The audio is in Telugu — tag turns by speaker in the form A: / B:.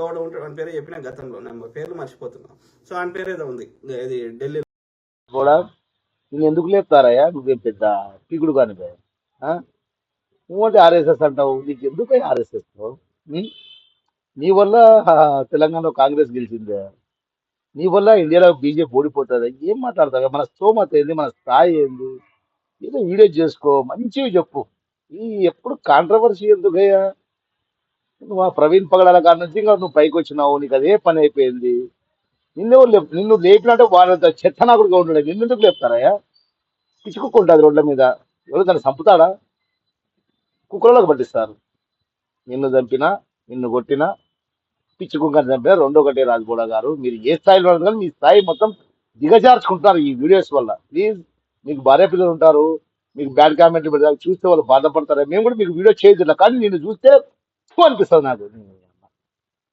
A: ఎవడు ఉంటాడు వాని పేరు చెప్పిన గతంలో నేను పేర్లు మర్చిపోతున్నా. సో ఆయన పేరు ఏదో ఉంది, ఇది ఢిల్లీ
B: కూడా నేను ఎందుకు లేపుతారయ్యా? నువ్వేం పెద్ద పీకుడు కానివే. నువ్వంటే ఆర్ఎస్ఎస్ అంటావు, నీకు ఎందుకు ఆర్ఎస్ఎస్? నీ వల్ల తెలంగాణలో కాంగ్రెస్ గెలిచిందే, నీ వల్ల ఇండియాలో బీజేపీ ఓడిపోతుంది. ఏం మాట్లాడతావు? మన స్తోమత ఏంది, మన స్థాయి ఏంది? ఏదో వీడియో చేసుకో, మంచివి చెప్పు. ఈ ఎప్పుడు కాంట్రవర్సీ ఎందుకయ్యా? నువ్వు ఆ ప్రవీణ్ పగడాల కాడ నుంచి ఇంకా నువ్వు పైకి వచ్చినావు, నీకు అదే పని అయిపోయింది. నిన్ను లేపినట్టే వాళ్ళంత చెత్తనాకుడుగా ఉండడు. నిన్నెందుకు లేపుతారయ్యా? పిచ్చుకుంటుంది రోడ్ల మీద. ఎవరు దాన్ని చంపుతాడా? కుక్కలకు పట్టిస్తారు. నిన్ను చంపినా, నిన్ను కొట్టినా, పిచ్చి కుక్కని చంపినా రెండో ఒకటే. రాజగౌడ గారు, మీరు ఏ స్థాయిలో ఉన్నారు కానీ మీ స్థాయి మొత్తం దిగజార్చుకుంటున్నారు ఈ వీడియోస్ వల్ల. ప్లీజ్, మీకు భార్య పిల్లలు ఉంటారు, మీకు బ్యాడ్ కామెంట్లు పెడతారు, చూస్తే వాళ్ళు బాధపడతారు. మేము కూడా మీకు వీడియో చేయదు, కానీ నిన్ను చూస్తే అనిపిస్తుంది నాకు.